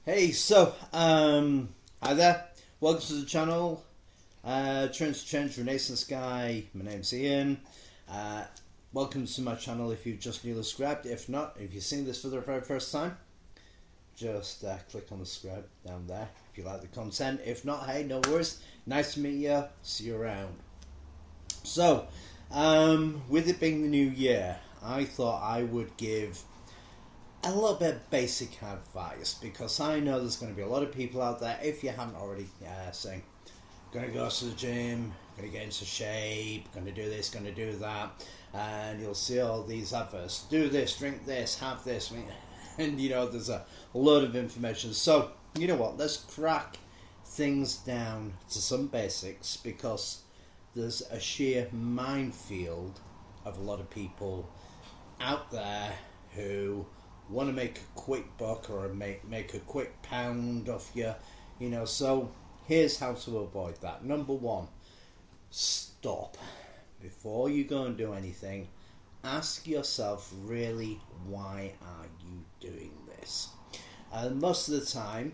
Hey, hi there. Welcome to the channel. Trend to Change Renaissance Guy. My name's Ian. Uh, Welcome to my channel if you've just newly subscribed. If not, if you've seen this for the very first time, just click on the subscribe down there if you like the content. If not, hey, no worries. Nice to meet you. See you around. So, with it being the new year, I thought I would give a little bit of basic advice because I know there's going to be a lot of people out there, if you haven't already, saying, going to go to the gym, going to get into shape, going to do this, going to do that, and you'll see all these adverts, do this, drink this, have this, and there's a load of information. So, you know what, let's crack things down to some basics because there's a sheer minefield of a lot of people out there who want to make a quick buck or make a quick pound off you, so here's how to avoid that. Number one, stop. Before you go and do anything, ask yourself really, why are you doing this? And most of the time,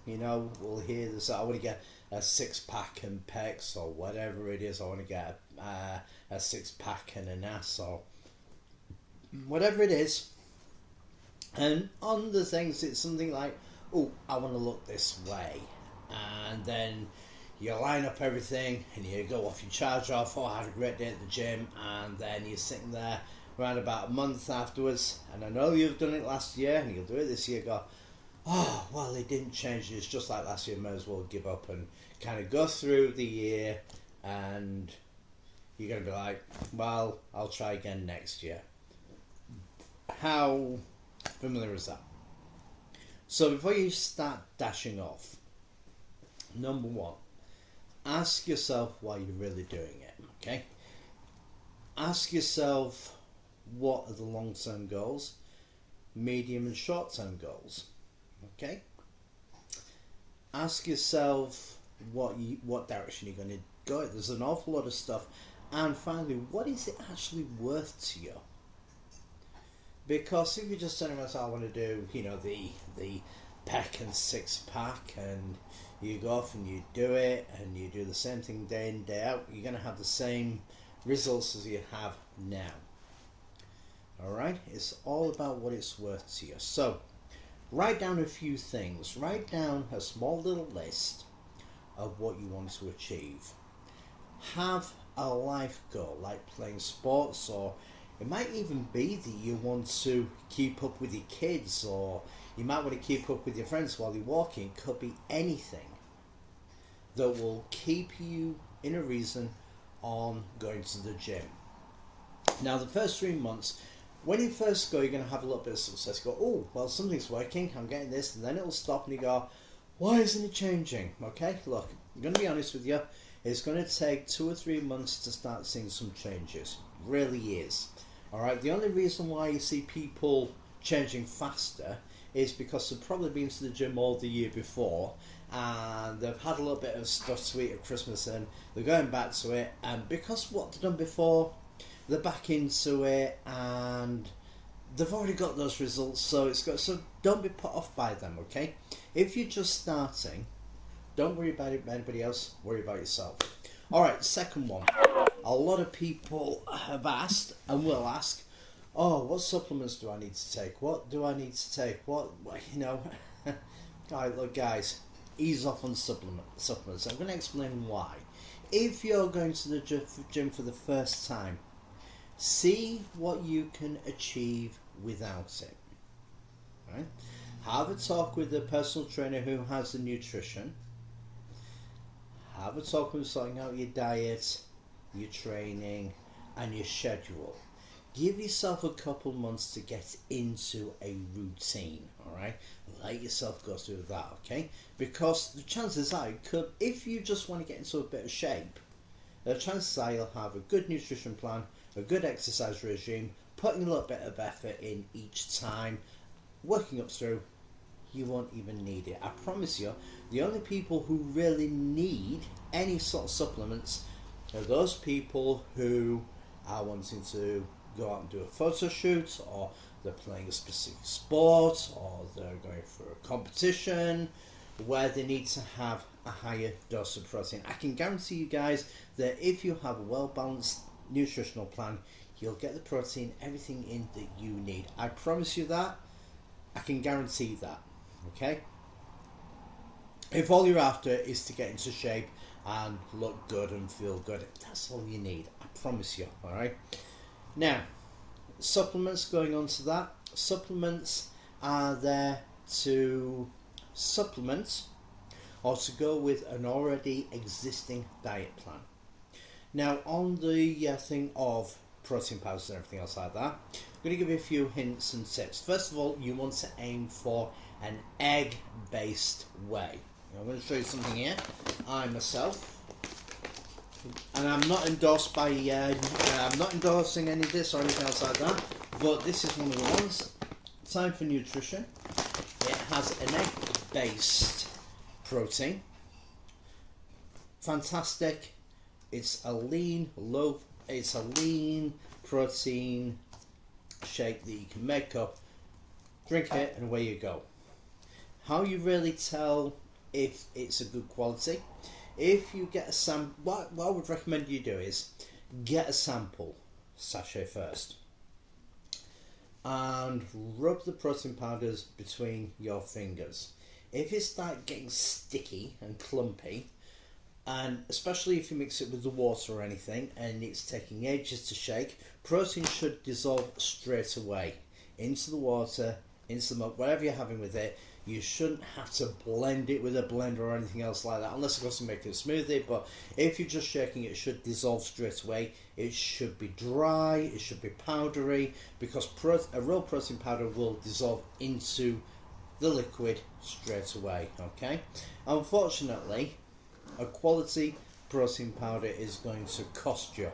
we'll hear this, I want to get a six-pack and pecs or whatever it is, I want to get a six-pack and an ass or whatever it is. And on the things, it's something like, oh, I want to look this way. And then you line up everything and you go off your charge off, oh, I had a great day at the gym. And then you're sitting there around about a month afterwards. And I know you've done it last year and you'll do it this year. Go, oh, well, it didn't change. It's just like last year. May as well give up and kind of go through the year. And you're going to be like, well, I'll try again next year. How familiar is that? So before you start dashing off, number one, ask yourself why you're really doing it, okay? Ask yourself, what are the long-term goals, medium and short-term goals, okay? Ask yourself what direction you're going to go. There's an awful lot of stuff. And finally, what is it actually worth to you? Because if you just turn around and say, I want to do, the pack and six pack, and you go off and you do it, and you do the same thing day in, day out, you're going to have the same results as you have now. Alright? It's all about what it's worth to you. So, write down a few things. Write down a small little list of what you want to achieve. Have a life goal, like playing sports, or it might even be that you want to keep up with your kids, or you might want to keep up with your friends while you're walking. It could be anything that will keep you in a reason on going to the gym. Now, the first 3 months, when you first go, you're going to have a little bit of success. You go, oh, well, something's working, I'm getting this, and then it'll stop, and you go, why isn't it changing? Okay, look, I'm going to be honest with you. It's going to take 2 or 3 months to start seeing some changes. It really is. Alright, the only reason why you see people changing faster is because they've probably been to the gym all the year before and they've had a little bit of stuff to eat at Christmas and they're going back to it, and because what they've done before, they're back into it and they've already got those results, so don't be put off by them, okay? If you're just starting, don't worry about anybody else, worry about yourself. Alright, second one. A lot of people have asked and will ask, oh, what supplements do I need to take? What do I need to take? Look, guys, ease off on supplements. I'm going to explain why. If you're going to the gym for the first time, see what you can achieve without it. Right? Have a talk with the personal trainer who has the nutrition. Have a talk with sorting out your diet, your training and your schedule. Give yourself a couple months to get into a routine, alright? Let yourself go through that, okay? Because the chances are, if you just want to get into a bit of shape, the chances are you'll have a good nutrition plan, a good exercise regime, putting a little bit of effort in each time, working up through, you won't even need it. I promise you, the only people who really need any sort of supplements are those people who are wanting to go out and do a photo shoot, or they're playing a specific sport or they're going for a competition where they need to have a higher dose of protein. I can guarantee you guys that if you have a well-balanced nutritional plan, you'll get the protein, everything in that you need. I promise you that. I can guarantee that. Okay? If all you're after is to get into shape and look good and feel good, that's all you need. I promise you. Alright? Now, supplements, going on to that. Supplements are there to supplement or to go with an already existing diet plan. Now, on the thing of protein powders and everything else like that, I'm going to give you a few hints and tips. First of all, you want to aim for an egg-based whey. I'm going to show you something here. I myself, and I'm not endorsed by, I'm not endorsing any of this or anything else like that, but this is one of the ones. Time for Nutrition. It has an egg-based protein. Fantastic. It's a lean protein shake that you can make up, drink it, and away you go. How you really tell if it's a good quality? If you get a sample, what I would recommend you do is get a sample sachet first and rub the protein powders between your fingers. If it starts getting sticky and clumpy, and especially if you mix it with the water or anything and it's taking ages to shake, protein should dissolve straight away into the water, into the milk, whatever you're having with it. You shouldn't have to blend it with a blender or anything else like that, unless of course you make it a smoothie. But if you're just shaking it, it should dissolve straight away. It should be dry, it should be powdery, because a real protein powder will dissolve into the liquid straight away. Okay, unfortunately, a quality protein powder is going to cost you.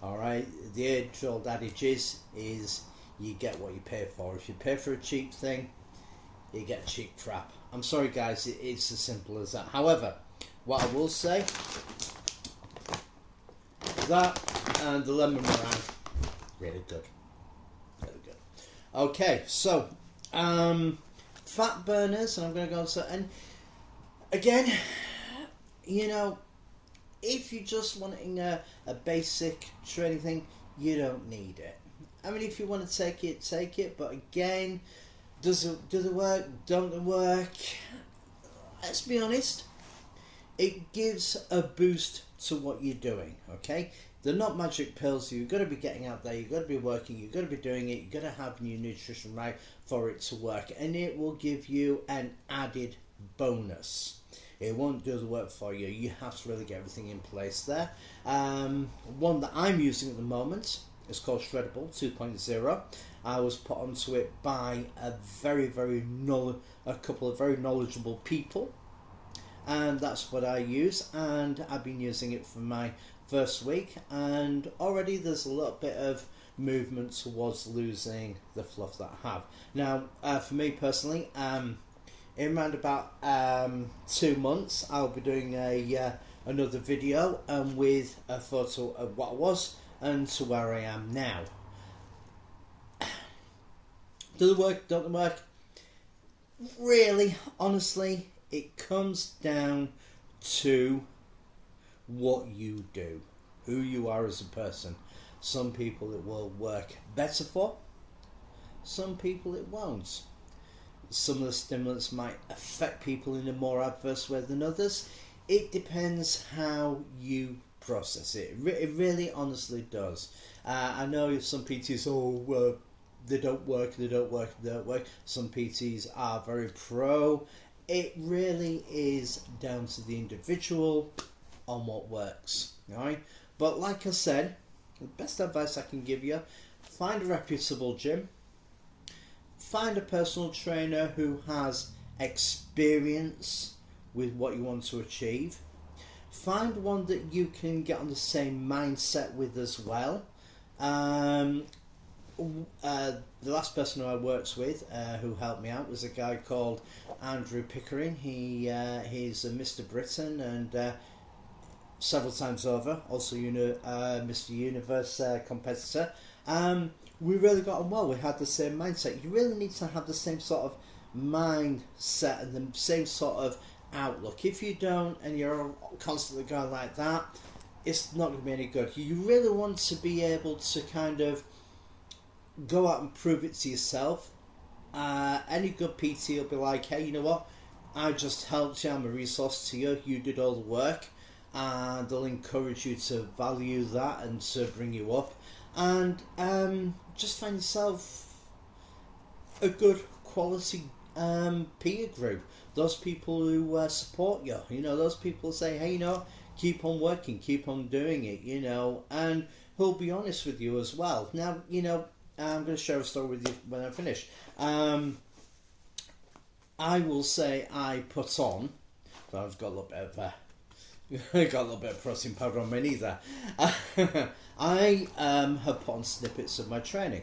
Alright, the age-old adage is you get what you pay for. If you pay for a cheap thing, you get cheap crap. I'm sorry guys, it's as simple as that. However, what I will say, that and the lemon meringue, really good. Really good. Okay, so fat burners, and I'm going to go to, and again, you know, if you're just wanting a basic training thing, you don't need it. I mean, if you want to take it, take it. But again, does it work? Don't it work? Let's be honest. It gives a boost to what you're doing. Okay, they're not magic pills. You've got to be getting out there. You've got to be working. You've got to be doing it. You've got to have your nutrition right for it to work, and it will give you an added bonus. It won't do the work for you. You have to really get everything in place there. One that I'm using at the moment is called Shreddable 2.0. I was put onto it by a couple of very knowledgeable people, and that's what I use. And I've been using it for my first week, and already there's a little bit of movement towards losing the fluff that I have. Now, for me personally, in around about 2 months, I'll be doing another video with a photo of what I was and to where I am now. Does it work? Don't it work? Really, honestly, it comes down to what you do, who you are as a person. Some people it will work better for, some people it won't. Some of the stimulants might affect people in a more adverse way than others. It depends how you process it. It really honestly does. I know some PTs, they don't work. Some PTs are very pro. It really is down to the individual on what works. Alright? But like I said, the best advice I can give you, find a reputable gym. Find a personal trainer who has experience with what you want to achieve. Find one that you can get on the same mindset with as well. The last person who I worked with who helped me out was a guy called Andrew Pickering. He's a Mr. Britain and several times over, also Mr. Universe competitor. we really got on well. We had the same mindset. You really need to have the same sort of mindset and the same sort of outlook. If you don't, and you're constantly going like that, it's not going to be any good. You really want to be able to kind of go out and prove it to yourself. Any good PT will be like, hey, you know what? I just helped you. I'm a resource to you. You did all the work. And they'll encourage you to value that and to bring you up. And just find yourself a good quality peer group. Those people who support you. You know, those people say, hey, you know, keep on working, keep on doing it, you know, and who'll be honest with you as well. Now, you know, I'm going to share a story with you when I finish. I will say I put on, but I've got a little bit of got a little bit of protein powder on my knee there. I have put on snippets of my training,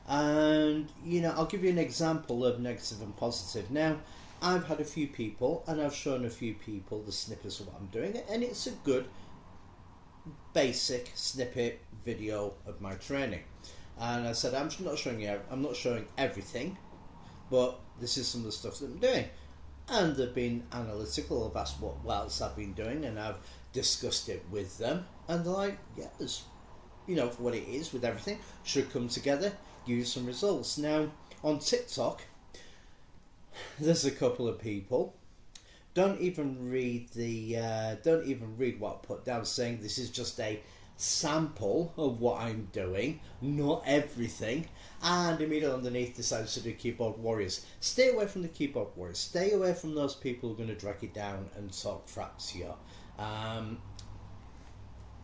and you know, I'll give you an example of negative and positive. Now, I've had a few people, and I've shown a few people the snippets of what I'm doing, and it's a good basic snippet video of my training. And I said, I'm not showing everything, but this is some of the stuff that I'm doing. And they've been analytical. I've asked what else I've been doing, and I've discussed it with them. And they're like, yeah, there's, you know, for what it is with everything, should come together, give you some results. Now, on TikTok, there's a couple of people don't even read what I put down, saying this is just a sample of what I'm doing, not everything, and immediately underneath decides to do keyboard warriors. Stay away from the keyboard warriors. Stay away from those people who are going to drag you down and talk crap to you.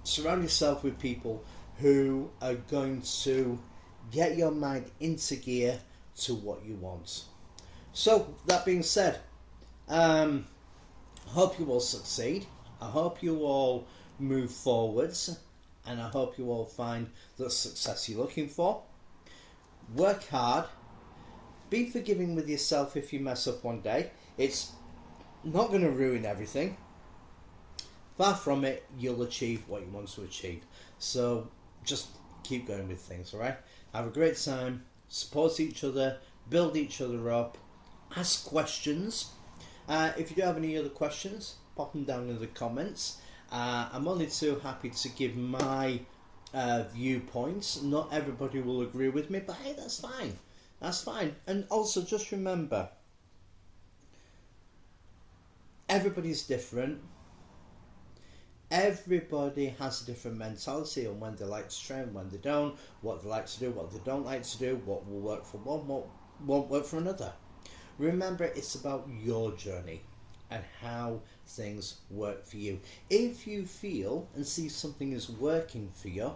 Surround yourself with people who are going to get your mind into gear to what you want. So, that being said, I hope you all succeed. I hope you all move forwards, and I hope you all find the success you're looking for. Work hard. Be forgiving with yourself if you mess up one day. It's not going to ruin everything. Far from it, you'll achieve what you want to achieve. So just keep going with things, alright? Have a great time. Support each other. Build each other up. Ask questions. If you do have any other questions, pop them down in the comments. I'm only too happy to give my viewpoints. Not everybody will agree with me, but hey, that's fine. That's fine. And also, just remember, everybody's different. Everybody has a different mentality on when they like to train, when they don't, what they like to do, what they don't like to do, what will work for one, what won't work for another. Remember, it's about your journey and how things work for you. If you feel and see something is working for you,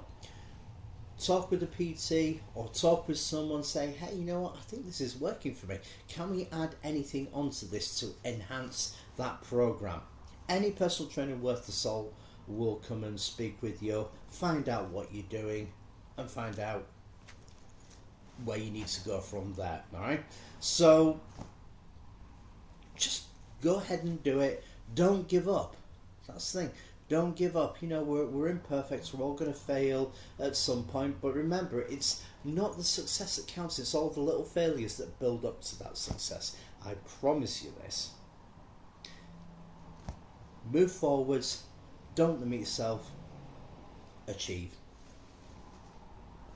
talk with a PT or talk with someone, say, hey, you know what, I think this is working for me. Can we add anything onto this to enhance that program? Any personal trainer worth the salt will come and speak with you, find out what you're doing, and find out where you need to go from there. Alright? So just go ahead and do it. Don't give up. That's the thing. Don't give up. You know, we're imperfect. We're all going to fail at some point. But remember, it's not the success that counts. It's all the little failures that build up to that success. I promise you this. Move forwards. Don't limit yourself. Achieve.